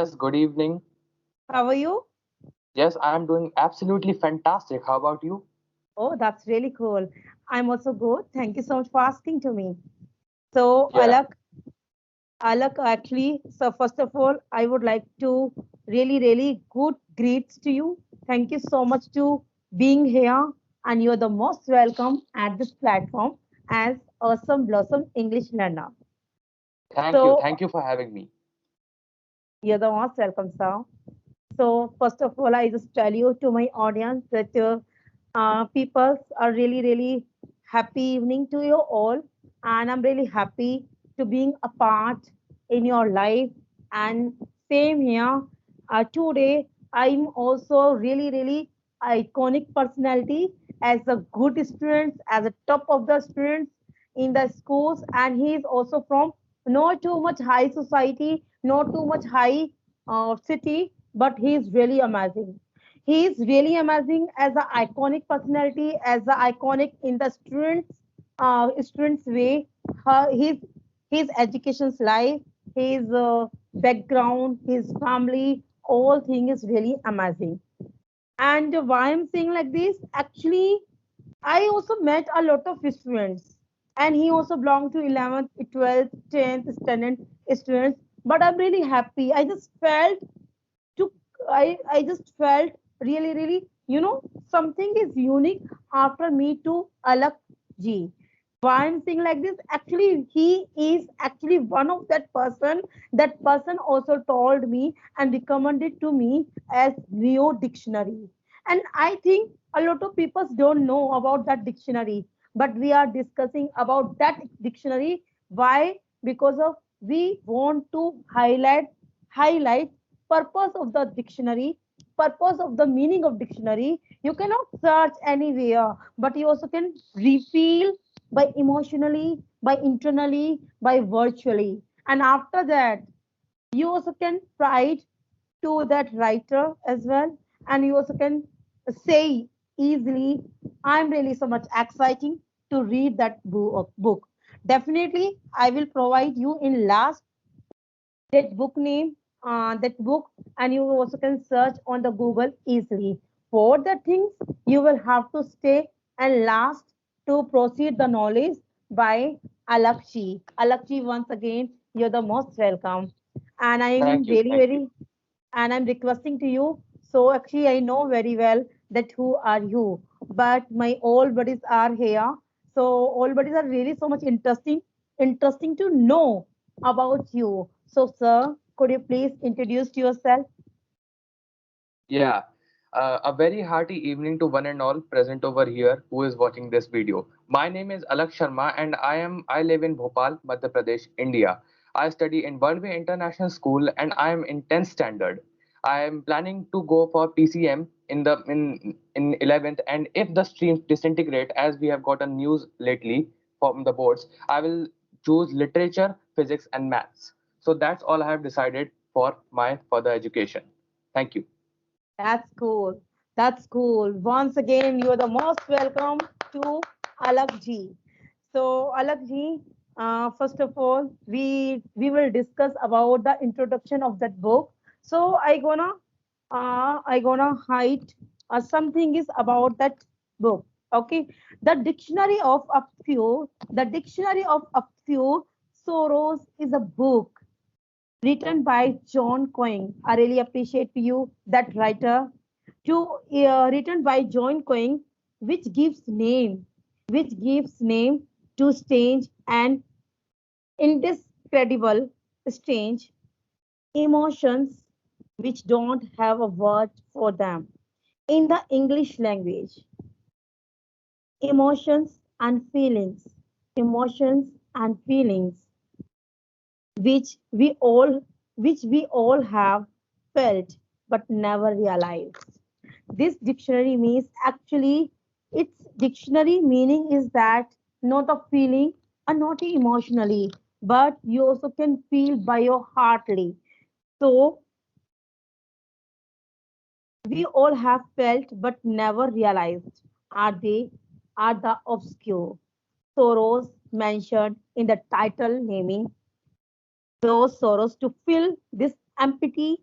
Yes, good evening. How are you? Yes, I am doing absolutely fantastic. How about you? Oh, that's really cool. I'm also good. Thank you so much for asking to me. So, Yeah, Actually, so first of all, I would like to really good greets to you. Thank you so much to being here, and you're the most welcome at this platform as Awesome Blossom English learner. thank you. So, Thank you for having me. you're the most welcome, sir. So, first of all, I just tell you to my audience that people are really happy evening to you all, and I'm really happy to being a part in your life. And same here. Today, I'm also really iconic personality as a good student, as a top of the students in the schools, and he is also from not too much high society, not too much high city, but he is really amazing. He is really amazing as an iconic personality, as an iconic in the students way. His education's life, his background, his family, all thing is really amazing. And why I'm saying like this, actually, I also met a lot of students, and he also belonged to 11th, 12th, 10th standard students. But I'm really happy. To I just felt really, something is unique after me to Alak ji. Why I'm saying like this? Actually, he is actually one of that person. That person also told me and recommended to me as Neo Dictionary. And I think a lot of people don't know about that dictionary, but we are discussing about that dictionary. Why? Because of we want to highlight purpose of the dictionary, purpose of the meaning of dictionary. You cannot search anywhere, but you also can reveal by emotionally, by internally, by virtually. And after that, you also can write to that writer as well, and you also can say easily, I'm really so much exciting to read that book. Definitely, I will provide you in last that book name, that book, and you also can search on the Google easily. For the things, you will have to stay and last to proceed the knowledge by Alakshi. Alakshi, once again, you're the most welcome. And I'm Thank you. really Thank you. and I'm requesting to you. So actually, I know very well that who are you, but my all buddies are here. So all buddies are really so much interesting to know about you. So, sir, could you please introduce yourself? Yeah, a very hearty evening to one and all present over here who is watching this video. My name is Alak Sharma and I live in Bhopal, Madhya Pradesh, India. I study in Worldway International School and I am in 10th standard. I am planning to go for PCM in 11th, and if the streams disintegrate as we have gotten news lately from the boards, I will choose literature, physics and maths. So that's all I have decided for my further education. Thank you. That's cool. That's cool. Once again, you're the most welcome to Alak ji. So, Alak ji, first of all, we will discuss about the introduction of that book. So, I gonna hide something is about that book. Okay, the dictionary of a few sorrows is a book written by John Coyne. I really appreciate you, that writer. Written by John Coyne, which gives name to strange and indescribable strange emotions which don't have a word for them. In the English language, emotions and feelings, emotions and feelings which we all which we all have felt but never realized. This dictionary means actually its dictionary meaning is that not a feeling and not emotionally, but you also can feel by your heartly. So we all have felt but never realized are the obscure sorrows mentioned in the title, naming those sorrows to fill this empty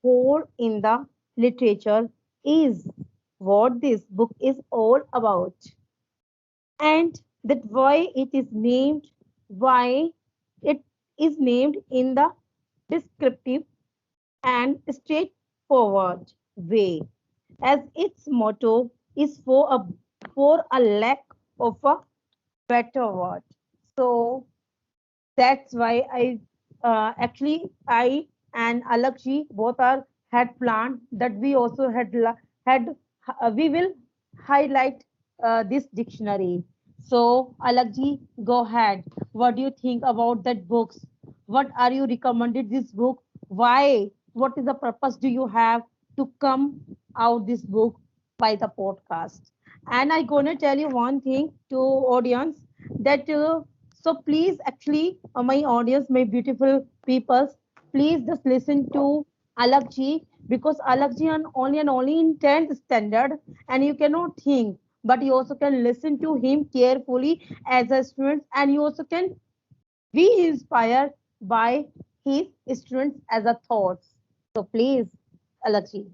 core in the literature is what this book is all about, and that why it is named, why it is named in the descriptive and straightforward way, as its motto is for a lack of a better word. So that's why I and Alakji both are had planned that we also had we will highlight this dictionary. So Alakji, go ahead. What do you think about that books? What are you recommended this book? Why? What is the purpose do you have to come out this book by the podcast? And I gonna tell you one thing to audience that so please actually my audience, my beautiful peoples, please just listen to Alakji, because Alakji only and only in 10th standard, and you cannot think, but you also can listen to him carefully as a student, and you also can be inspired by his students as a thoughts. So please, Alakji.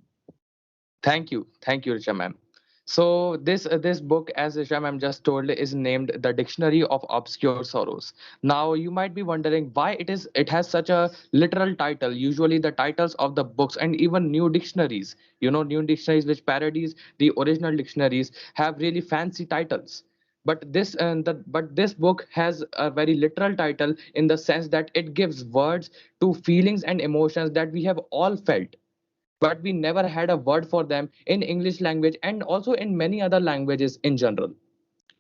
Thank you, Richa ma'am. So this book, as Richa ma'am just told, is named The Dictionary of Obscure Sorrows. Now you might be wondering why it has such a literal title. Usually the titles of the books and even new dictionaries, new dictionaries which parodies the original dictionaries, have really fancy titles. But this book has a very literal title in the sense that it gives words to feelings and emotions that we have all felt, but we never had a word for them in English language and also in many other languages in general.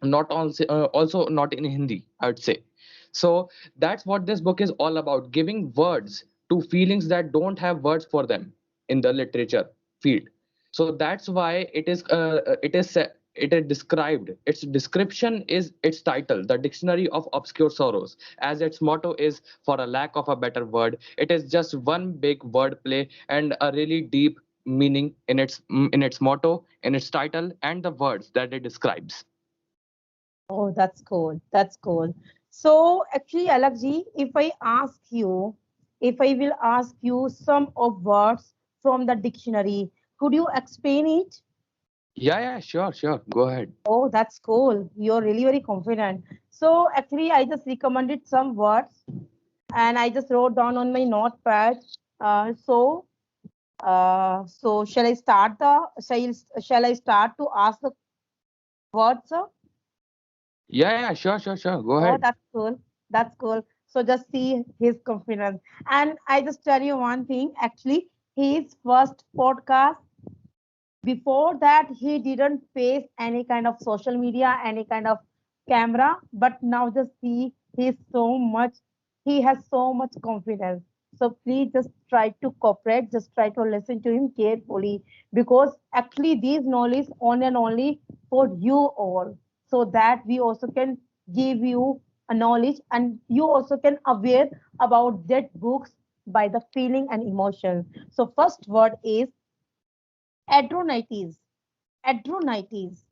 Not also, also not in Hindi, I would say. So that's what this book is all about, giving words to feelings that don't have words for them in the literature field. So that's why it is described, its description is its title, The Dictionary of Obscure Sorrows, as its motto is, for a lack of a better word. It is just one big wordplay and a really deep meaning in its motto, in its title, and the words that it describes. Oh, that's cool. That's cool. So actually, Alakji, if I will ask you some of words from the dictionary, could you explain it? Yeah, sure. Go ahead. Oh, that's cool. You're really very confident. So actually, I just recommended some words and I just wrote down on my notepad. So shall I start shall I start to ask the words? Yeah, sure. Go Oh, ahead. that's cool. That's cool. So just see his confidence. And I just tell you one thing, actually, his first podcast, before that, he didn't face any kind of social media, any kind of camera. But now just see he has so much confidence. So please just try to cooperate, just try to listen to him carefully, because actually these knowledge only and only for you all, so that we also can give you a knowledge and you also can aware about that books by the feeling and emotion. So first word is adronitis. Adronitis.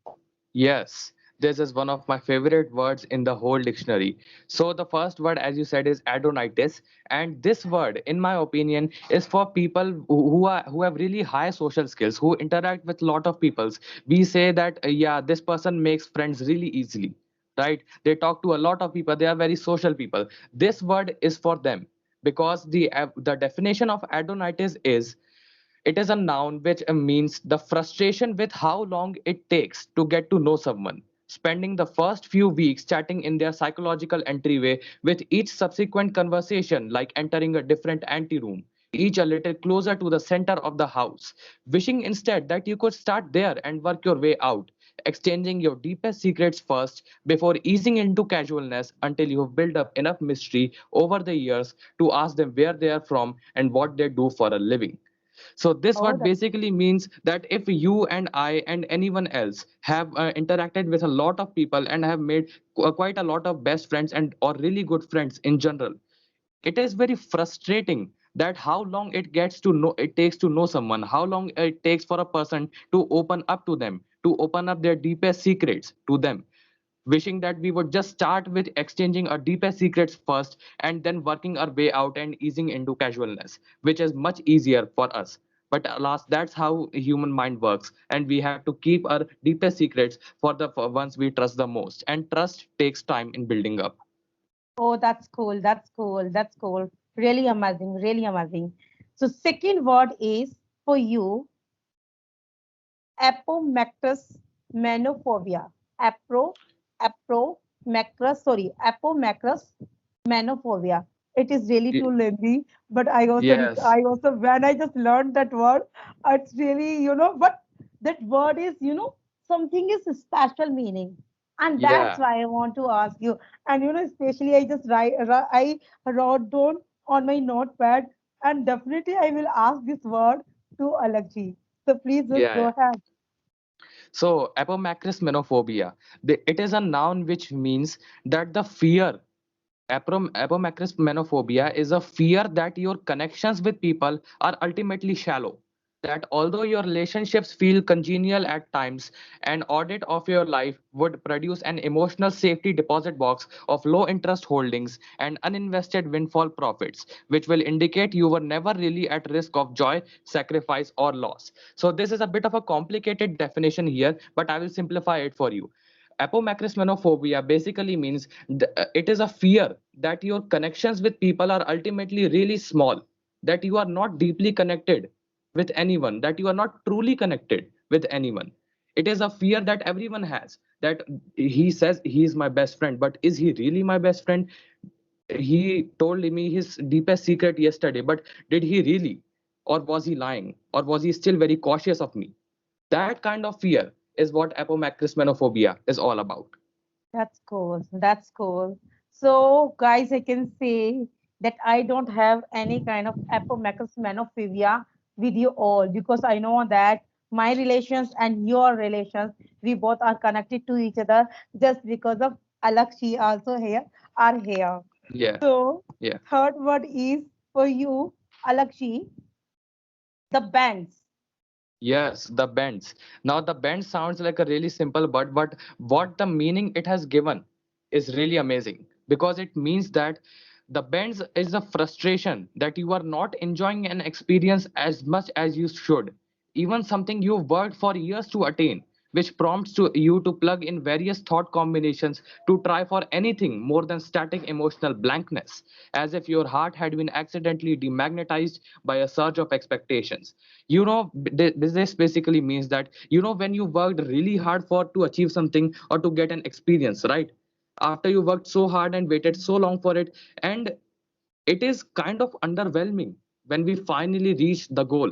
Yes, this is one of my favorite words in the whole dictionary. So the first word, as you said, is adonitis, and this word, in my opinion, is for people who have really high social skills, who interact with lot of peoples. We say that yeah, this person makes friends really easily, right? They talk to a lot of people. They are very social people. This word is for them because the definition of adonitis is, it is a noun which means the frustration with how long it takes to get to know someone, spending the first few weeks chatting in their psychological entryway, with each subsequent conversation like entering a different anteroom, each a little closer to the center of the house, wishing instead that you could start there and work your way out, exchanging your deepest secrets first before easing into casualness until you have built up enough mystery over the years to ask them where they are from and what they do for a living. So this Oh, what that's basically means that if you and I and anyone else have interacted with a lot of people and have made quite a lot of best friends and or really good friends in general, it is very frustrating that how long it takes to know someone, how long it takes for a person to open up to them, to open up their deepest secrets to them, wishing that we would just start with exchanging our deepest secrets first and then working our way out and easing into casualness, which is much easier for us. But alas, that's how human mind works, and we have to keep our deepest secrets for the for ones we trust the most, and trust takes time in building up. Oh, that's cool. That's cool. That's cool. Really amazing. Really amazing. So, second word is for you, apomacrus manophobia. Apro, apomacrus manophobia. It is really Y- too lengthy, but yes. I also, when I just learned that word, it's really, but that word is, something is special meaning. And that's Yeah. why I want to ask you. And, especially I just I wrote down on my notepad, and definitely I will ask this word to Alakji. So please just Yeah. go ahead. So, apomacrys menophobia, it is a noun which means that the fear. Apomacrys menophobia is a fear that your connections with people are ultimately shallow. That although your relationships feel congenial at times, an audit of your life would produce an emotional safety deposit box of low interest holdings and uninvested windfall profits, which will indicate you were never really at risk of joy, sacrifice, or loss. So, this is a bit of a complicated definition here, but I will simplify it for you. Apomacrys menophobia basically means it is a fear that your connections with people are ultimately really small, that you are not deeply connected with anyone, that you are not truly connected with anyone. It is a fear that everyone has, that he says he is my best friend, but is he really my best friend? He told me his deepest secret yesterday, but did he really? Or was he lying? Or was he still very cautious of me? That kind of fear is what apomacrys menophobia is all about. That's cool. That's cool. So, guys, I can say that I don't have any kind of apomacrus manophobia with you all, because I know that my relations and your relations, we both are connected to each other just because of Alakshi also here, are here. Yeah, So, yeah. third word is for you, Alakshi, the bands. Yes, the bends. Now the bend sounds like a really simple word, but what the meaning it has given is really amazing, because it means that the bends is a frustration that you are not enjoying an experience as much as you should, even something you worked for years to attain, which prompts you to plug in various thought combinations to try for anything more than static emotional blankness, as if your heart had been accidentally demagnetized by a surge of expectations. This basically means that, when you worked really hard for to achieve something or to get an experience, right? After you worked so hard and waited so long for it, and it is kind of underwhelming when we finally reach the goal.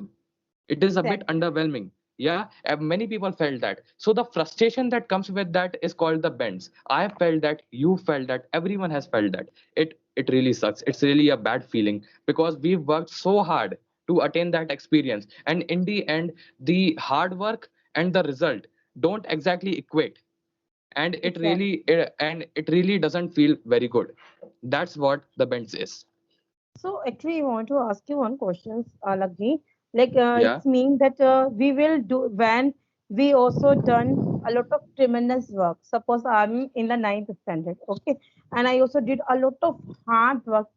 It is a bit Exactly. underwhelming. Yeah, many people felt that. So the frustration that comes with that is called the bends. I felt that, you felt that, everyone has felt that. It really sucks. It's really a bad feeling, because we've worked so hard to attain that experience, and in the end, the hard work and the result don't exactly equate, and Exactly. it really doesn't feel very good. That's what the bends is. So actually, I want to ask you one question, Alakji. Yeah, It's mean that we will do when we also done a lot of tremendous work. Suppose I'm in the ninth standard, okay, and I also did a lot of hard work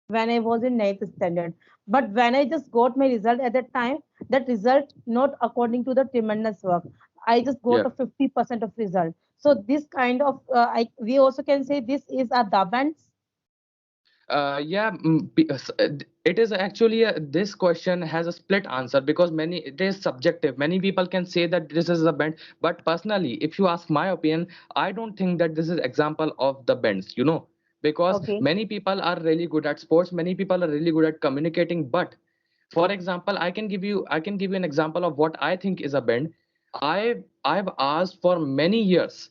when I was in ninth standard. But when I just got my result at that time, that result not according to the tremendous work. I just got yeah. a 50% of result. So this kind of we also can say this is a dabans. Yeah, it is actually this question has a split answer, because many it is subjective. Many people can say that this is a bend, but personally, if you ask my opinion, I don't think that this is example of the bends. Because Okay. many people are really good at sports, many people are really good at communicating. But for example, I can give you an example of what I think is a bend. I've asked for many years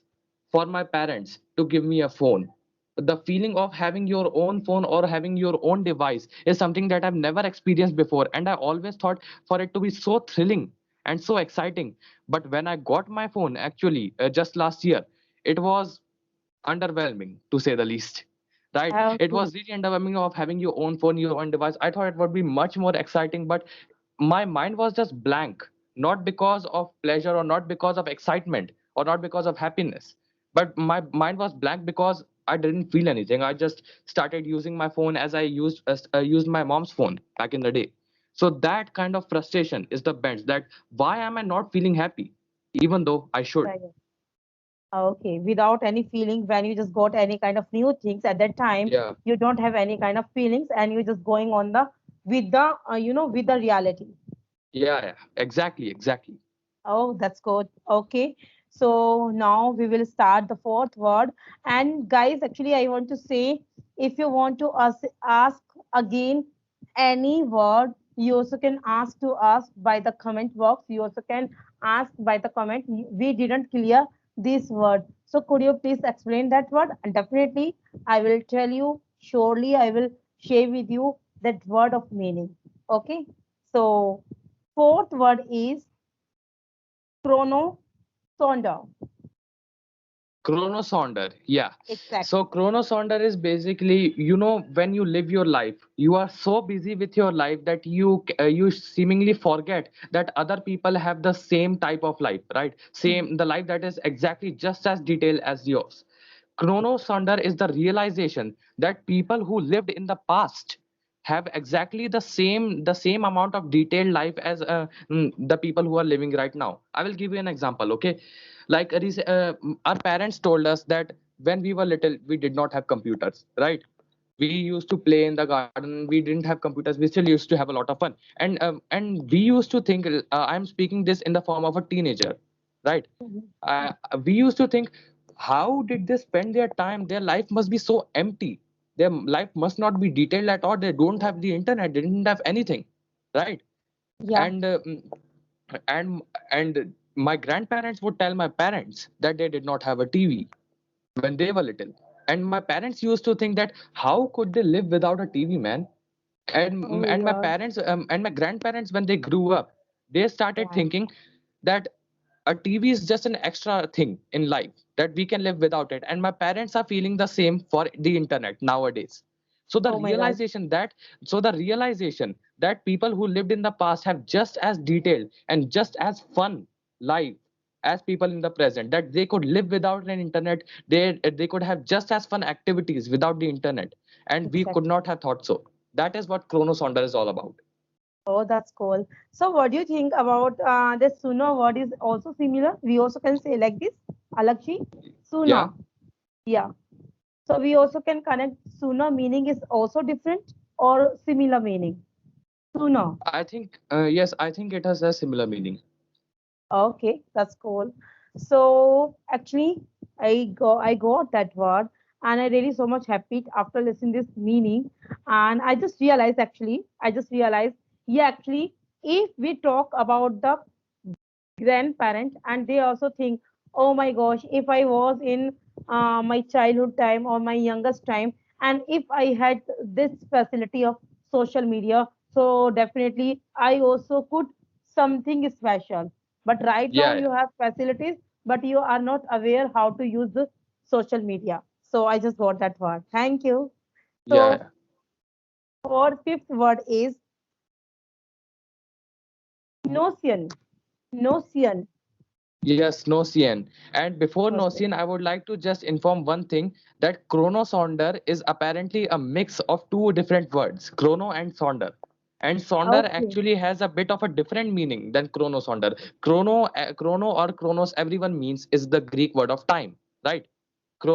for my parents to give me a phone. The feeling of having your own phone or having your own device is something that I've never experienced before, and I always thought for it to be so thrilling and so exciting. But when I got my phone, actually, just last year, it was underwhelming, to say the least. Right? It Okay. was really underwhelming of having your own phone, your own device. I thought it would be much more exciting, but my mind was just blank, not because of pleasure or not because of excitement or not because of happiness, but my mind was blank because I didn't feel anything. I just started using my phone as I used my mom's phone back in the day. So that kind of frustration is the bench, that why am I not feeling happy even though I should. Right. Okay, without any feeling, when you just got any kind of new things at that time, Yeah, you don't have any kind of feelings, and you're just going on the with the with the reality. yeah, exactly. Oh, that's good. Okay. So now we will start the fourth word. And guys, actually, I want to say if you want to ask again any word, you also can ask to us by the comment box. You also can ask by the comment. We didn't clear this word. So could you please explain that word? And definitely, I will tell you, surely I will share with you that word of meaning. Okay. So fourth word is chronosonder. Chronosonder, yeah. So Exactly. chronosonder is basically, when you live your life, you are so busy with your life that you seemingly forget that other people have the same type of life, right? Mhm. Same, the life that is exactly just as detailed as yours. Chronosonder is the realization that people who lived in the past have exactly the same amount of detailed life as the people who are living right now. I will give you an example, okay? Like our parents told us that when we were little we did not have computers, right? We used to play in the garden, we didn't have computers, we still used to have a lot of fun. And we used to think, I'm speaking this in the form of a teenager, right? Mhm. We used to think, how did they spend their time? Their life must be so empty. Their life must not be detailed at all. They don't have the internet. They didn't have anything, right? Yeah. And and my grandparents would tell my parents that they did not have a TV when they were little. And my parents used to think that how could they live without a TV, man? Oh And my my God. parents and my grandparents, when they grew up, they started Yeah. thinking that a TV is just an extra thing in life, that we can live without it. And my parents are feeling the same for the internet nowadays. So the Oh my God. realization that the realization that people who lived in the past have just as detailed and just as fun life as people in the present, that they could live without an internet, they could have just as fun activities without the internet, and we could Exactly. not have thought so. That is what Chronosonder is all about. Oh, that's cool. So what do you think about the sooner word is also similar? We also can say like this, Alakshi, Yeah, sooner. Yeah. So we also can connect sooner meaning is also different or similar meaning. Sooner. I think yes, I think it has a similar meaning. Okay, that's cool. So actually, I got that word, and I really so much happy after listening this meaning. And I just realized, yeah, actually, if we talk about the grandparent, and they also think, oh my gosh, if I was in my childhood time or my youngest time, and if I had this facility of social media, so definitely I also could something special. But right now Yeah, you have facilities, but you are not aware how to use the social media. So I just got that word. Thank you. yeah, So yeah. for fifth word is notion. Notion. Yes, Nocian. And before Okay. Nocian, I would like to just inform one thing, that chronosonder is apparently a mix of two different words, chrono and sonder. And sonder Okay. actually has a bit of a different meaning than chronosonder. Chrono or chronos, everyone means is the Greek word of time, right?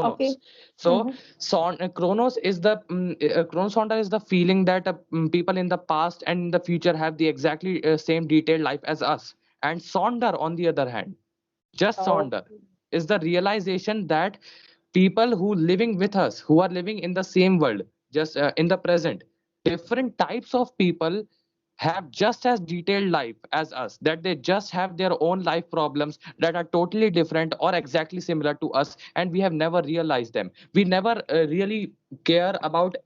Okay. Chronos. So Mhm. chronos is the chronosonder is the feeling that people in the past and in the future have the exactly same detailed life as us. And sonder, on the other hand, just sonder, Okay. is the realization that people who living with us, who are living in the same world, just in the present, different types of people have just as detailed life as us, that they just have their own life problems that are totally different or exactly similar to us, and we have never realized them. We never really care about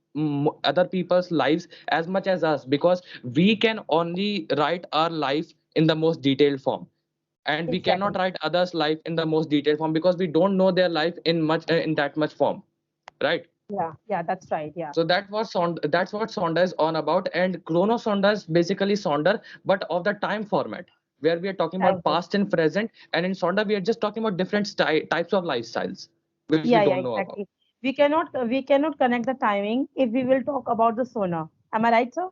other people's lives as much as us, because we can only write our life in the most detailed form, and we cannot Exactly. write others life in the most detailed form because we don't know their life in that much form, right? Yeah, yeah, that's right. Yeah. So that's what sonda is on about. And chrono sonda is basically sonder, but of the time format, where we are talking about Exactly. past and present, and in sonda we are just talking about different types of lifestyles which we Yeah, yeah, don't know about. exactly. We cannot connect the timing if we will talk about the sonar. Am I right, sir?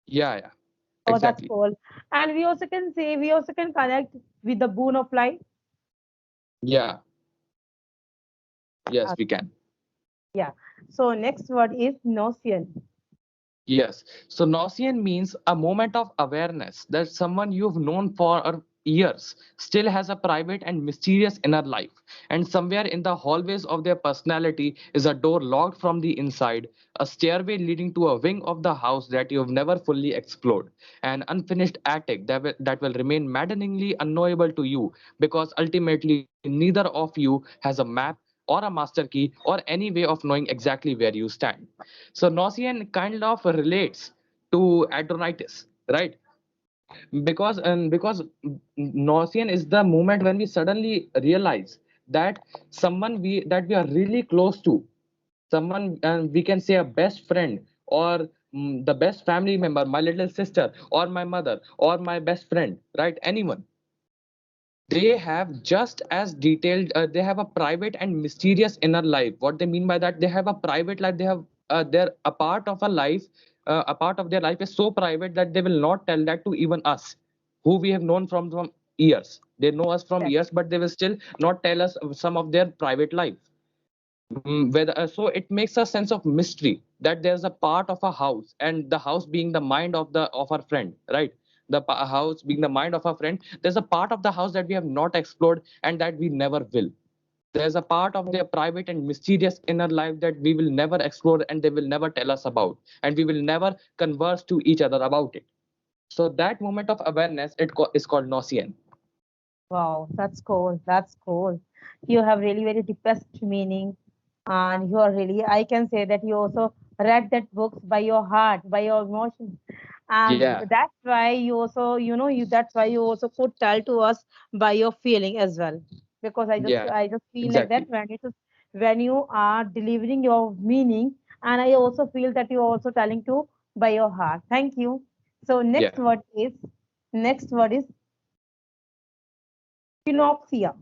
Yeah, yeah, Oh, that's Exactly. cool. And we also can say, we also can connect with the boon of life. Yeah. Yes, Uh, we can. yeah. So next word is notion. Yes. So Gnossian means a moment of awareness that someone you've known for years still has a private and mysterious inner life. And somewhere in the hallways of their personality is a door locked from the inside, a stairway leading to a wing of the house that you've never fully explored, an unfinished attic that will remain maddeningly unknowable to you because ultimately neither of you has a map or a master key or any way of knowing exactly where you stand. So Gnossian kind of relates to Adonitis, right? Because Gnossian is the moment when we suddenly realize that someone we are really close to, someone, and we can say a best friend or the best family member, my little sister or my mother or my best friend, right? Anyone, they have just as detailed, they have a private and mysterious inner life. What they mean by that, they have a private life, they have they're a part of a life, a part of their life is so private that they will not tell that to even us, who we have known from years. They know us from Exactly. years, but they will still not tell us some of their private life. So it makes a sense of mystery that there's a part of a house, and the house being the mind of our friend, right? House being the mind of our friend, there's a part of the house that we have not explored and that we never will. There's a part of their private and mysterious inner life that we will never explore and they will never tell us about, and we will never converse to each other about it. So that moment of awareness, is called Gnossian. Wow, that's cool. That's cool. You have really very deepest meaning, and you are really. I can say that you also read that books by your heart, by your emotions, and Yeah, that's why you also, you. That's why you also could tell to us by your feeling as well. Because yeah, I just feel like that exactly. when you are delivering your meaning, and I also feel that you are also telling to by your heart. Thank you. So Yeah. next word is synopsia.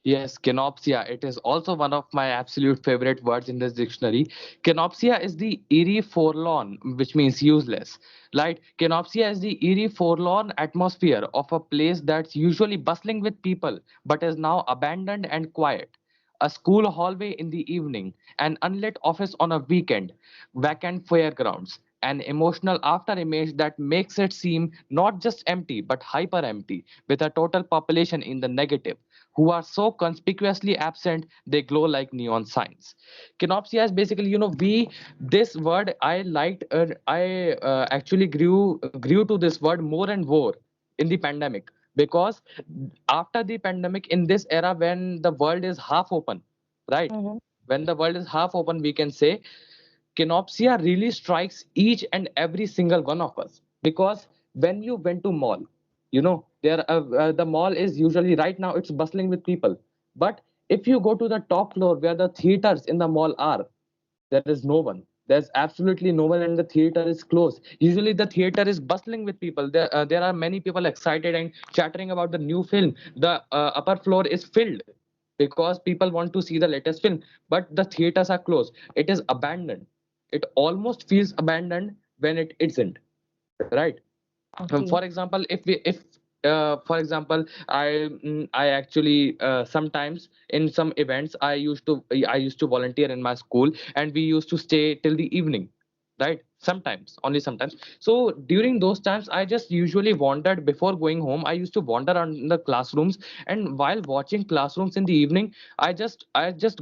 Yes, kenopsia. It is also one of my absolute favorite words in this dictionary. Kenopsia is the eerie forlorn, which means useless. Right? Kenopsia is the eerie forlorn atmosphere of a place that's usually bustling with people, but is now abandoned and quiet. A school hallway in the evening, an unlit office on a weekend, vacant fairgrounds, an emotional after image that makes it seem not just empty but hyper empty, with a total population in the negative who are so conspicuously absent they glow like neon signs. Kenopsia is basically, we this word I liked. I actually grew to this word more and more in the pandemic, because after the pandemic, in this era when the world is half open, right? Mhm. When the world is half open, we can say Kenopsia really strikes each and every single one of us, because when you went to mall, the mall is usually right now it's bustling with people, but if you go to the top floor where the theaters in the mall are, there is no one. There's absolutely no one, and the theater is closed. Usually the theater is bustling with people. There are many people excited and chattering about the new film. The upper floor is filled because people want to see the latest film, but the theaters are closed. It is abandoned. It almost feels abandoned when it isn't, right? Okay. For example, if for example, I actually, sometimes in some events, I used to volunteer in my school, and we used to stay till the evening, right? Sometimes, only sometimes. So during those times, I just usually wandered before going home. I used to wander around the classrooms, and while watching classrooms in the evening, I just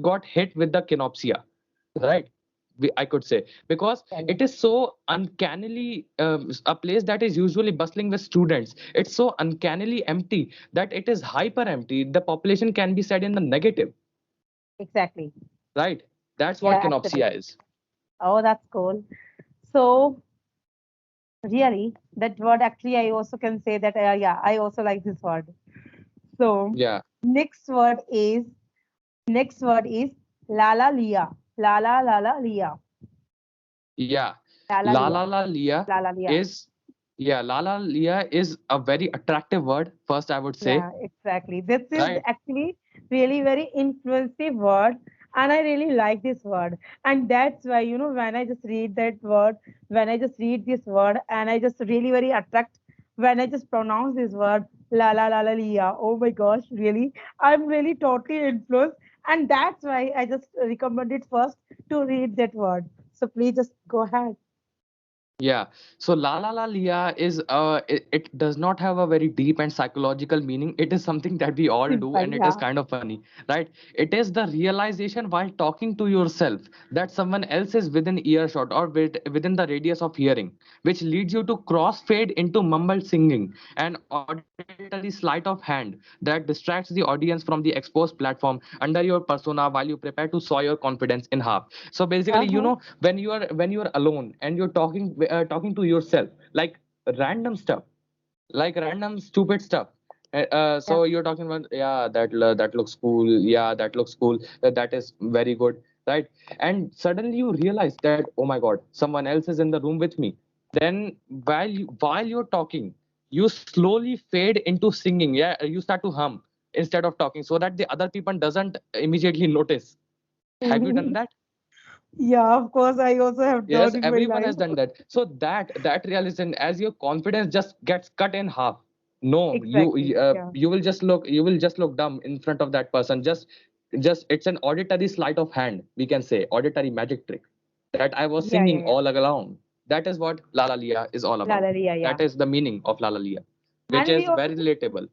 got hit with the kenopsia, right? I could say, because Right. it is so uncannily, a place that is usually bustling with students. It's so uncannily empty that it is hyper empty. The population can be said in the negative, Exactly. right? That's what Yeah, absolutely. kenopsia is. Oh, that's cool. So, really, that word actually, I also can say that, yeah, I also like this word. So, Yeah, next word is, next word is Lala Lia. Lala Lala Lia. yeah. Lala La Lia. la la Lia Lala Lia. is yeah. La la Lia is a very attractive word. First, I would say, Yeah, exactly. This is right? actually really very influensive word. And I really like this word. And that's why, when I just read that word, when I just read this word, and I just really very attract when I just pronounce this word, la la lia. Oh my gosh, really? I'm really totally influenced. And that's why I just recommend it first to read that word. So please just go ahead. Yeah. So La La La Lia is it does not have a very deep and psychological meaning. It is something that we all do Simple, and it is yeah. kind of funny, right? It is the realization while talking to yourself that someone else is within earshot or within the radius of hearing, which leads you to crossfade into mumbled singing, an auditory sleight of hand that distracts the audience from the exposed platform under your persona while you prepare to saw your confidence in half. So basically, Uh-huh. when you are alone and you're talking to yourself like random stuff, like random stupid stuff. Yeah. So you're talking about, yeah, that looks cool, yeah, that looks cool, that is very good, right? And suddenly you realize that, oh my god, someone else is in the room with me. Then while you're talking, you slowly fade into singing. Yeah, you start to hum instead of talking so that the other people doesn't immediately notice. Have you done that? Yeah, of course, I also have Yes, done in my everyone life. has done that. So that realization, as your confidence just gets cut in half. No, Exactly. Yeah. you will just look dumb in front of that person. Just it's an auditory sleight of hand. We can say auditory magic trick that I was Yeah, yeah, singing yeah. all along. That is what La La Lia is all La about. la la, That yeah. is the meaning of La La Lia, which And we is also very relatable.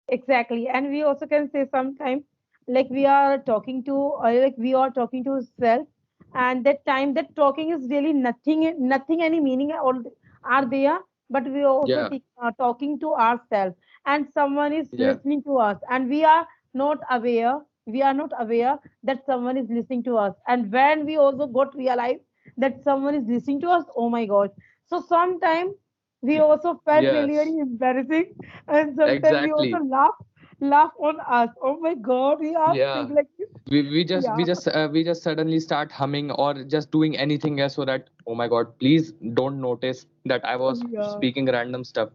exactly, and we also can say sometimes like we are talking to or like we are talking to self, and that time that talking is really nothing any meaning at all are there, but we are also Yeah, talking to ourselves, and someone is yeah, listening to us, and we are not aware that someone is listening to us, and when we also got realize that someone is listening to us, oh my gosh. So sometimes we also felt really yes, very embarrassing, and sometimes we also exactly. laugh on us. Oh my God, we are Yeah. think like this. Yeah, We just suddenly start humming or just doing anything else so that, oh my god, please don't notice that I was yeah, speaking random stuff,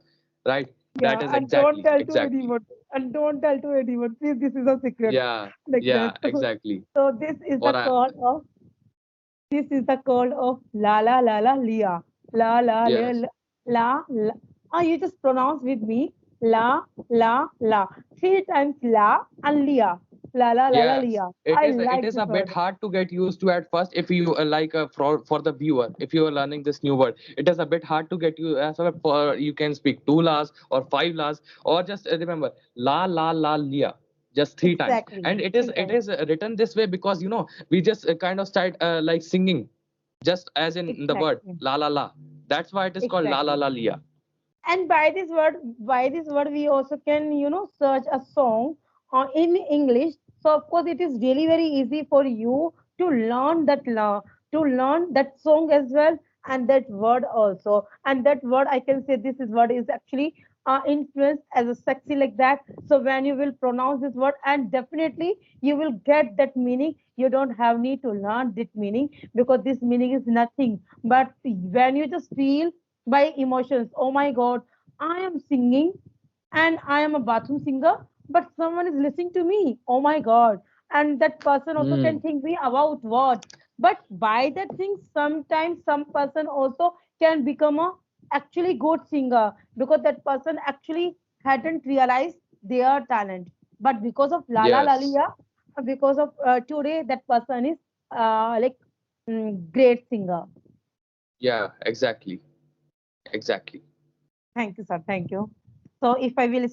right? That yeah. is And don't tell to exactly. anyone. And don't tell to anyone. Please, this is a secret. Yeah, Like that. yeah, exactly. So this is the Or I, call of la la la la lia. La la la yes, la la. La. Ah, you just pronounce with me. La la la. Three times la and lia. La la la la yes. lia. I It like is this a bit word. hard to get used to at first if you for the viewer, if you are learning this new word, it is a bit hard to get you as well. For you can speak two las or five las, or just remember la lia just three times. Exactly. And Three it times. is written this way because we just kind of start like singing, just as in the word Exactly. la. That's why it is called Exactly. la lia. And by this word, we also can, search a song in English. So of course, it is really very easy for you to learn that song as well, and that word also. And that word, I can say, this is word is actually influenced as a sexy like that. So when you will pronounce this word, and definitely you will get that meaning. You don't have need to learn this meaning, because this meaning is nothing. But when you just feel by emotions. Oh my God, I am singing and I am a bathroom singer, but someone is listening to me. Oh my God. And that person also can Hmm. think me about what. But by that thing, sometimes some person also can become a actually good singer, because that person actually hadn't realized their talent. But because of Lala Yes. Lalia, because of today, that person is like great singer. Yeah, exactly. Thank you, sir. Thank you. So if I will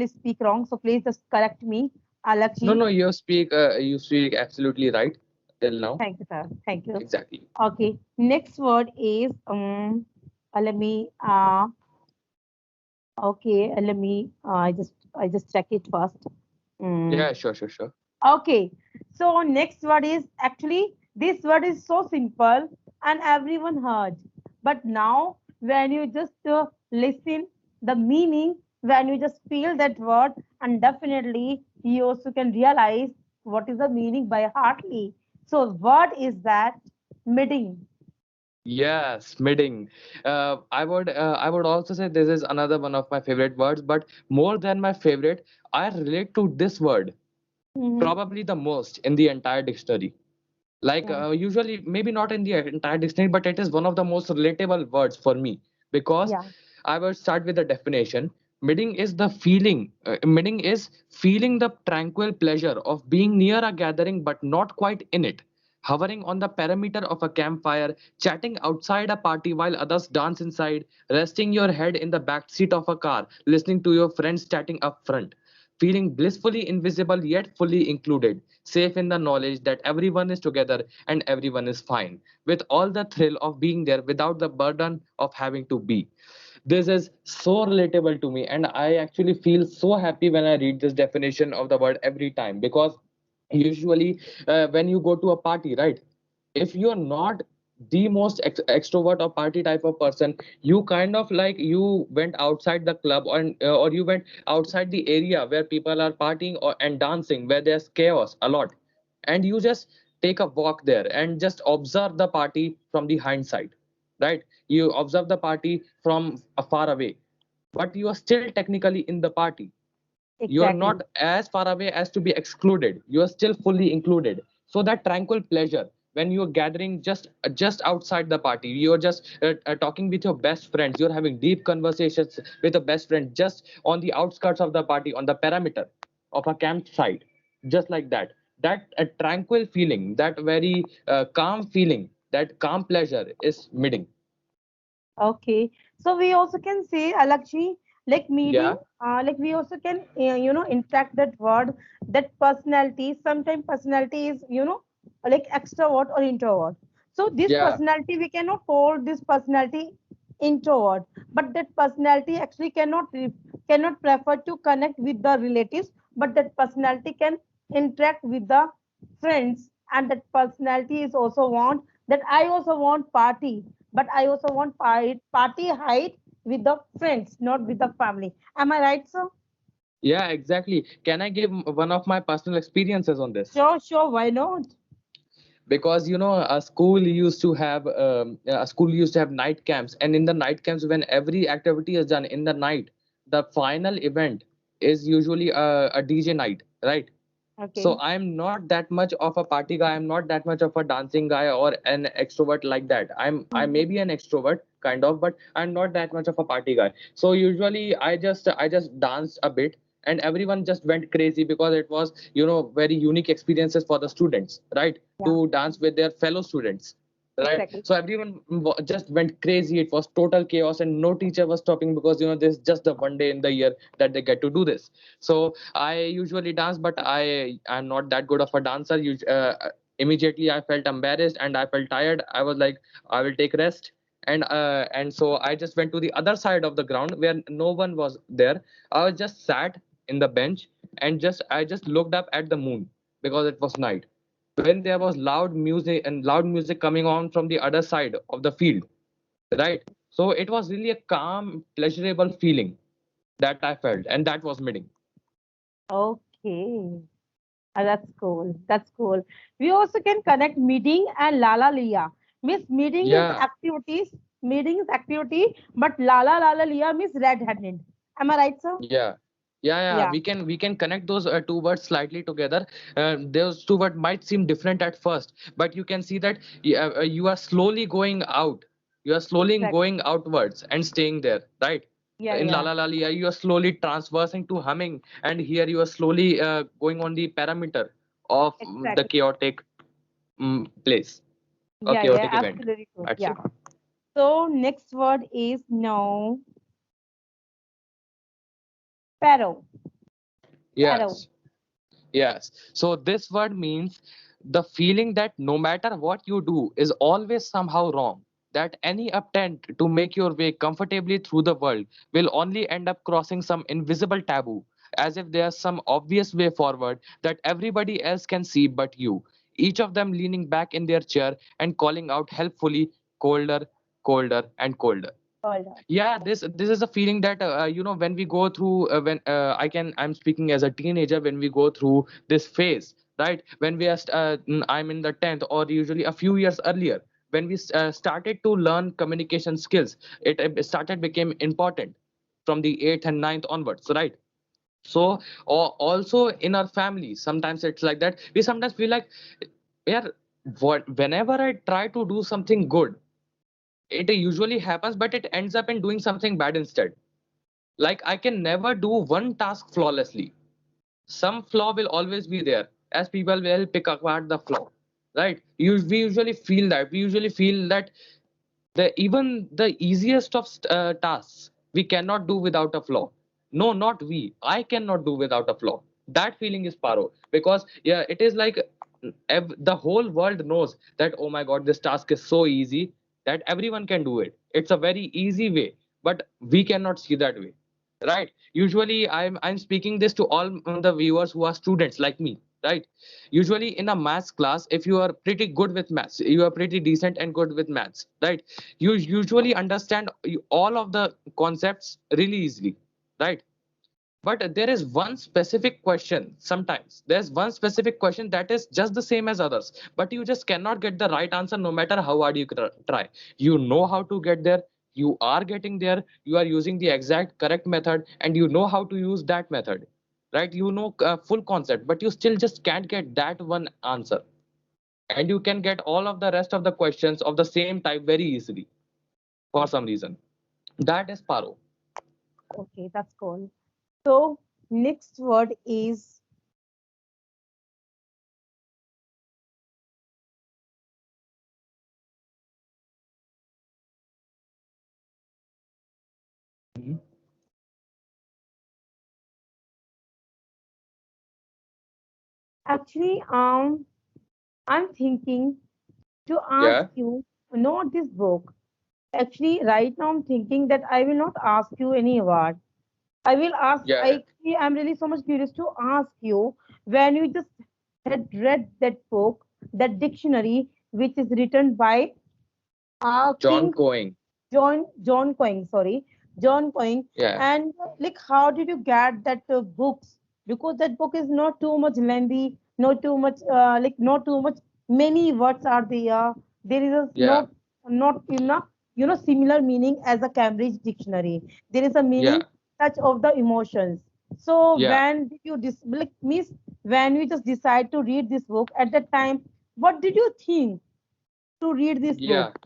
speak wrong, so please just correct me, No, Alakji. no, you speak absolutely right till now. Thank you, sir. Thank you. Exactly. Okay. Next word is let me okay, let me I just check it first. Mm, Yeah, sure. okay. So next word is actually this word is so simple and everyone heard. But now when you just listen the meaning, when you just feel that word, and definitely you also can realize what is the meaning by heartly. So what is that? Meeting. Yes, midding. I would also say this is another one of my favorite words, but more than my favorite, I relate to this word. Mm-hmm. probably the most in the entire dictionary. Like Yeah. usually, maybe not in the entire dictionary, but it is one of the most relatable words for me, because Yeah. I will start with the definition. Meaning is the feeling. Meaning is feeling the tranquil pleasure of being near a gathering but not quite in it. Hovering on the perimeter of a campfire, chatting outside a party while others dance inside, resting your head in the back seat of a car, listening to your friends chatting up front, feeling blissfully invisible yet fully included, safe in the knowledge that everyone is together and everyone is fine, with all the thrill of being there without the burden of having to be. This is so relatable to me, and I actually feel so happy when I read this definition of the word every time, because usually when you go to a party, right, if you're not the most extrovert or party type of person, you kind of like you went outside the club, or you went outside the area where people are partying and dancing, where there's chaos a lot, and you just take a walk there and just observe the party from the hindsight, right? You observe the party from far away, but you are still technically in the party. You are Exactly. not as far away as to be excluded, you are still fully included. So that tranquil pleasure when you are gathering just outside the party, you are just talking with your best friends, you're having deep conversations with a best friend just on the outskirts of the party, on the perimeter of a campsite, just like that. That a tranquil feeling, that very calm feeling, that calm pleasure is meeting. Okay. So we also can say, Alakshi, like meeting, Yeah, like we also can, interact that word, that personality. Sometimes personality is, like extrovert or introvert. So this yeah, personality, we cannot call this personality introvert, but that personality actually cannot prefer to connect with the relatives, but that personality can interact with the friends, and that personality is also want that I also want party, but I also want party height with the friends, not with the family. Am I right, sir? yeah, exactly. Can I give one of my personal experiences on this? Sure, sure. Why not? Because a school used to have night camps, and in the night camps, when every activity is done in the night, the final event is usually a DJ night, right? So Okay. I'm not that much of a party guy, I'm not that much of a dancing guy or an extrovert like that. I may Mhm. be an extrovert kind of, but I'm not that much of a party guy. So usually I just danced a bit, and everyone just went crazy, because it was very unique experiences for the students, right, Yeah, to dance with their fellow students, right? exactly. So everyone just went crazy. It was total chaos, and no teacher was stopping, because this is just the one day in the year that they get to do this. So I usually dance, but I'm not that good of a dancer. Immediately I felt embarrassed and I felt tired. I was like, I will take rest. And so I just went to the other side of the ground where no one was there. I was just sat in the bench, and just I just looked up at the moon, because it was night, when there was loud music coming on from the other side of the field, right? So it was really a calm, pleasurable feeling that I felt, and that was meeting. Okay. That's cool. That's cool. We also can connect meeting and Lala Liya. Miss meeting is Yeah, activities, meeting is activity, but Lala Liya means red-handed. Am I right, sir? yeah, yeah. Yeah. We can connect those two words slightly together. Those two words might seem different at first, but you can see that you are slowly going out. You are slowly Exactly. going outwards and staying there, right? Yeah, In La yeah. La La Liya, you are slowly transversing to humming, and here you are slowly going on the parameter of the Exactly. chaotic place, a Yeah, yeah, chaotic event, absolutely true. I'd say. Yeah. So next word is no, paro. Paro. Yes. Yes. So this word means the feeling that no matter what you do is always somehow wrong. That any attempt to make your way comfortably through the world will only end up crossing some invisible taboo, as if there's some obvious way forward that everybody else can see but you. Each of them leaning back in their chair and calling out helpfully, colder, colder, and colder. Hold on. Yeah, this is a feeling that when we go through when I'm speaking as a teenager, when we go through this phase, right, when I'm in the 10th, or usually a few years earlier, when we started to learn communication skills, it started became important from the 8th and 9th onwards, right? So, or also in our family, sometimes it's like that. We sometimes feel like, yeah, whenever I try to do something good, it usually happens, but it ends up in doing something bad instead. Like I can never do one task flawlessly. Some flaw will always be there, as people will pick apart the flaw, right? We usually feel that. We usually feel that even the easiest of tasks we cannot do without a flaw. No, not we. I cannot do without a flaw. That feeling is paro, because yeah, it is like the whole world knows that, oh my god, this task is so easy that everyone can do it. It's a very easy way, but we cannot see that way, right? Usually I'm speaking this to all the viewers who are students like me, right? Usually in a maths class, if you are pretty good with maths, you are pretty decent and good with maths, right? You usually understand all of the concepts really easily, right? But there is one specific question. Sometimes there's one specific question that is just the same as others, but you just cannot get the right answer no matter how hard you try. You know how to get there. You are getting there. You are using the exact correct method, and you know how to use that method, right? You know full concept, but you still just can't get that one answer, and you can get all of the rest of the questions of the same type very easily for some reason. That is paro. Okay, that's cool. So next word is Mhm. actually I'm thinking to ask Yeah, you not this book. Actually, right now I'm thinking that I will not ask you any award. I will ask. yeah. I'm really so much curious to ask you when you just had read that book, that dictionary, which is written by John King Coing. John Coing, sorry, John Coing. Yeah, And like, how did you get that books? Because that book is not too much lengthy, not too much not too much. Many words are there. There is a yeah, not similar meaning as a Cambridge dictionary. There is a yeah, meaning touch of the emotions. So yeah, when did you like miss when you just decide to read this book at that time? What did you think to read this yeah. book?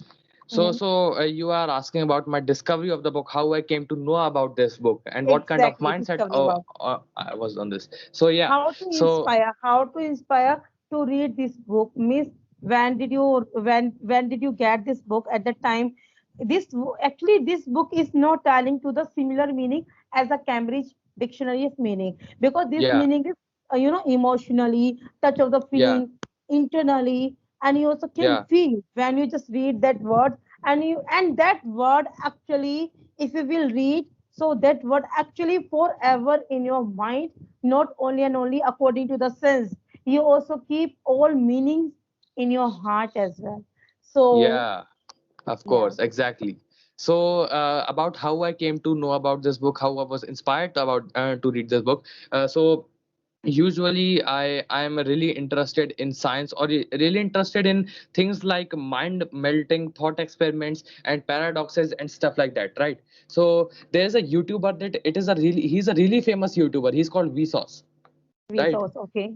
So, Mhm. so you are asking about my discovery of the book, how I came to know about this book, and what kind of Exactly, mindset discovery about I was on this. So, yeah. So, how to inspire to read this book. Miss, when did you get this book at that time? Actually this book is not telling to the similar meaning as a Cambridge dictionary of meaning, because this yeah, meaning is emotionally touch of the yeah, feeling internally, and you also can yeah, feel when you just read that word, and that word actually, if you will read, so that word actually forever in your mind, not only and only according to the sense, you also keep all meanings in your heart as well. So yeah. Of yeah. course, exactly. So, about how I came to know about this book, how I was inspired about to read this book. So, usually I am really interested in science, or really interested in things like mind melting thought experiments and paradoxes and stuff like that, right? So there's a YouTuber that it is a really he's a really famous YouTuber. He's called Vsauce, right? Resource, okay.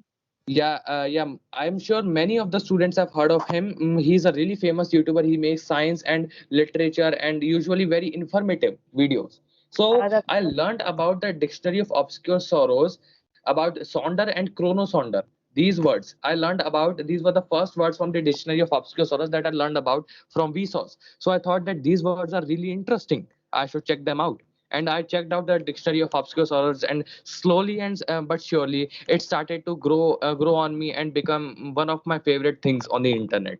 Yeah, yeah. I'm sure many of the students have heard of him. He's a really famous YouTuber. He makes science and literature and usually very informative videos. So That's I good. learned about the Dictionary of Obscure Sorrows, about Sonder and Chronosonder. These words I learned about. These were the first words from the Dictionary of Obscure Sorrows that I learned about from Vsauce. So I thought that these words are really interesting. I should check them out, and I checked out the Dictionary of Obscure Sorrows, and slowly and but surely it started to grow on me and become one of my favorite things on the internet.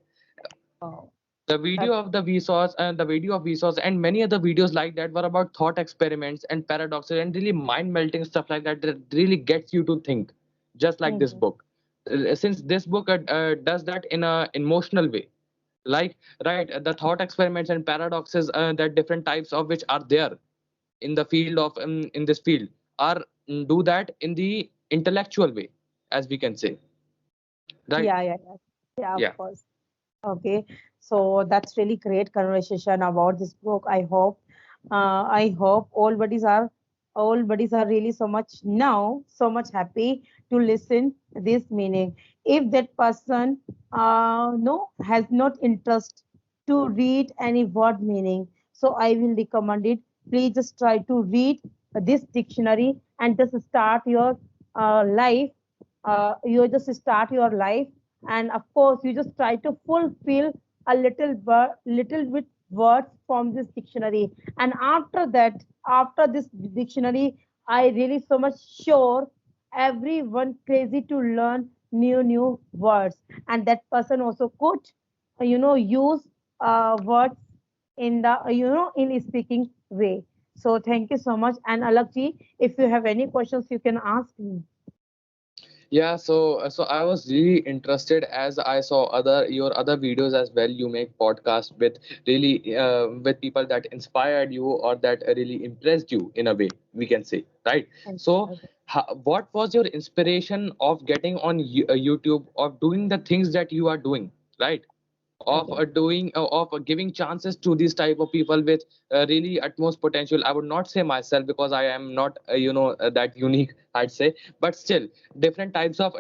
Wow. The That's video of the video of Vsauce and many other videos like that were about thought experiments and paradoxes and really mind melting stuff like that that really gets you to think, just like this mhm. book. Since this book does that in a emotional way, like, right, the thought experiments and paradoxes that different types of which are there in the field of in this field are do that in the intellectual way, as we can say, right? Yeah. Yeah, of Yeah, course. Okay, so that's really great conversation about this book. I hope all buddies are all buddies are really so much now, so much happy to listen this meaning. If that person no has not interest to read any word meaning, so I will recommend it. Please just try to read this dictionary and just start your life. You just start your life, and of course, you just try to fulfill a little bit words from this dictionary. And after that, after this dictionary, I really so much sure everyone crazy to learn new words, and that person also could use words in the in speaking way. So thank you so much. And Alakji, if you have any questions, you can ask me. Yeah, so I was really interested as I saw other your other videos as well. You make podcast with really with people that inspired you or that really impressed you in a way we can say, right? Thank So, you. what was your inspiration of getting on YouTube, of doing the things that you are doing, right? Of Okay. doing of giving chances to these type of people with really utmost potential. I would not say myself because I am not that unique, I'd say, but still different types of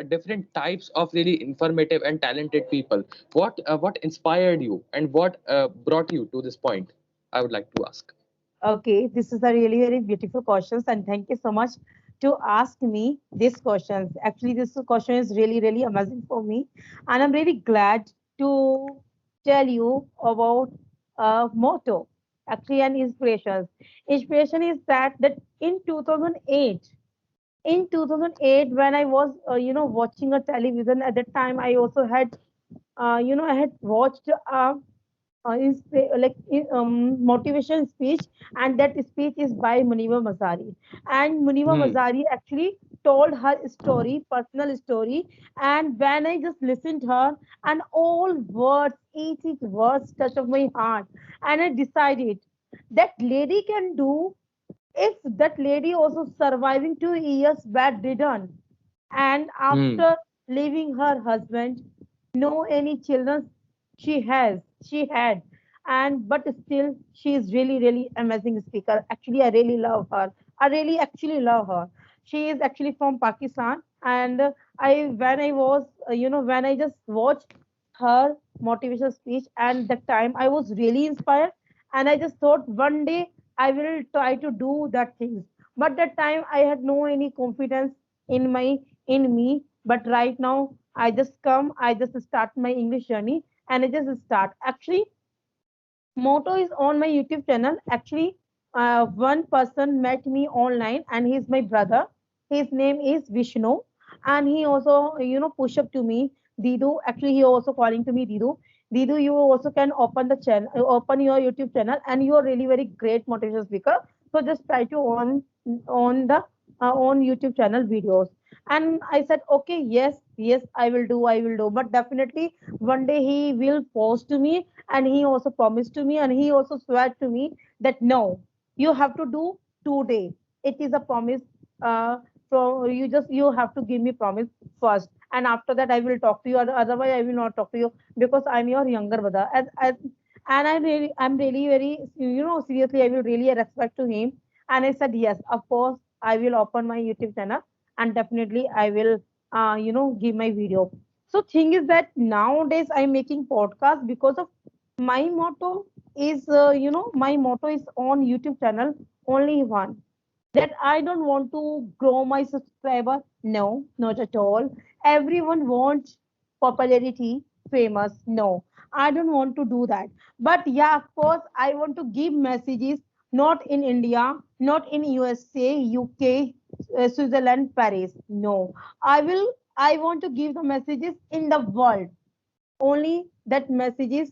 really informative and talented people. What inspired you and what brought you to this point, I would like to ask. Okay, this is a really very beautiful questions, and thank you so much to ask me these questions. Actually, this question is really amazing for me, and I'm really glad to tell you about motto. Actually, and inspirations. Inspiration is that in 2008, when I was watching a television at that time, I also had I had watched motivation speech, and that speech is by Muniba Mazari. And Muniba Hmm. Mazari actually told her story, personal story, and when I just listened her, and all words, each words touch of my heart, and I decided that lady can do if that lady also surviving 2 years bedridden, and Hmm. after leaving her husband, no any children she had, and but still she is really amazing speaker. Actually, I really love her. I really actually love her. She is actually from Pakistan, and I when I was when I just watched her motivational speech, and that time I was really inspired, and I just thought one day I will try to do that things. But that time I had no any confidence in my in me. But right now I just start my English journey, and I just start. Actually, Moto is on my YouTube channel. Actually, one person met me online, and he's my brother. His name is Vishnu, and he also, push up to me, Didu. Actually, he also calling to me, Didu. Didu, you also can open the channel, open your YouTube channel, and you are really very great motivational speaker. So just try to on the on YouTube channel videos. And I said, okay, yes, I will do. But definitely one day he will post to me, and he also promised to me, and he also swear to me that no, you have to do today. It is a promise. So you have to give me promise first, and after that I will talk to you. Otherwise I will not talk to you, because I'm your younger brother. And I'm really very seriously, I will really respect to him. And I said yes, of course I will open my YouTube channel, and definitely I will give my video. So thing is that nowadays I'm making podcast because of my motto is my motto is on YouTube channel only one, that I don't want to grow my subscriber. No, not at all. Everyone wants popularity, famous. No, I don't want to do that. But yeah, of course, I want to give messages not in India, not in USA, UK, Switzerland, Paris. No, I want to give the messages in the world. Only that messages,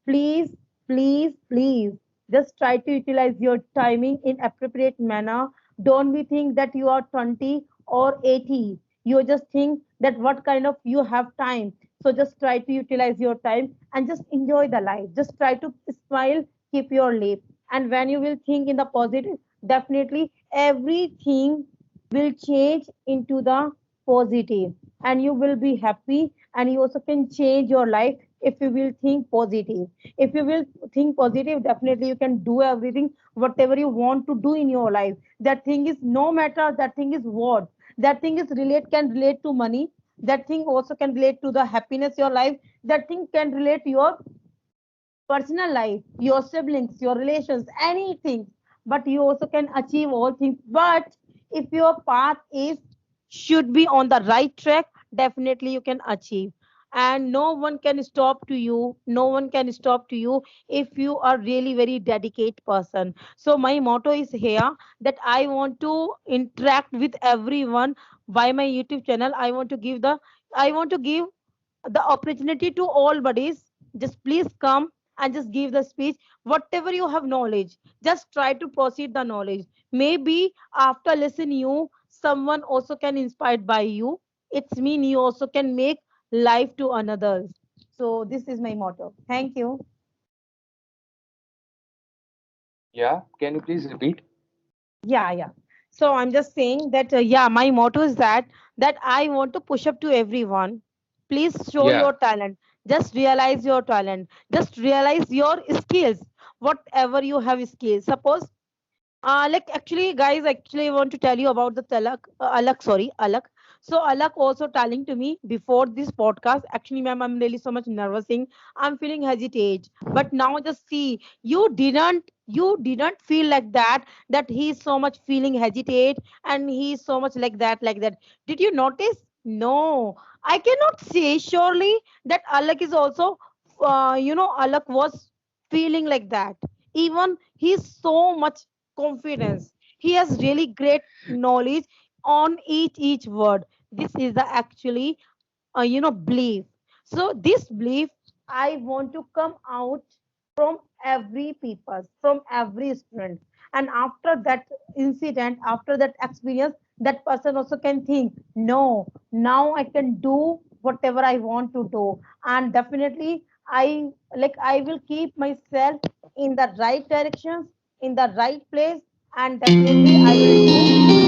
please, please just try to utilize your timing in appropriate manner. Don't be think that you are 20 or 80. You just think that what kind of you have time. So just try to utilize your time and just enjoy the life. Just try to smile, keep your lip, and when you will think in the positive, definitely everything will change into the positive, and you will be happy, and you also can change your life if you will think positive. If you will think positive, definitely you can do everything, whatever you want to do in your life. That thing is no matter, that thing is what? That thing is can relate to money. That thing also can relate to the happiness your life. That thing can relate to your personal life, your siblings, your relations, anything. But you also can achieve all things. But if your path is should be on the right track, definitely you can achieve. And no one can stop to you. No one can stop to you if you are really very dedicated person. So my motto is here that I want to interact with everyone by my YouTube channel. I want to give the opportunity to all buddies. Just please come and just give the speech. Whatever you have knowledge, just try to proceed the knowledge. Maybe after listening you, someone also can inspired by you. It's mean you also can make life to another. So this is my motto. Thank you. Yeah, can you please repeat? Yeah. So I'm just saying that yeah, my motto is that I want to push up to everyone. Please show Yeah, your talent. Just realize your talent. Just realize your skills. Whatever you have skills. Suppose like actually, guys, actually, I want to tell you about the Alak. So Alak also telling to me before this podcast. Actually, ma'am, I'm really so much nervousing. I'm feeling hesitate. But now just see, you didn't feel like that. That he's so much feeling hesitate and he's so much like that. Did you notice? No, I cannot say surely that Alak is also, Alak was feeling like that. Even he's so much confidence. He has really great knowledge on each word. This is the actually belief. So this belief I want to come out from every people, from every student. And after that incident, after that experience, that person also can think, no, now I can do whatever I want to do. And definitely I will keep myself in the right directions, in the right place, and definitely I will do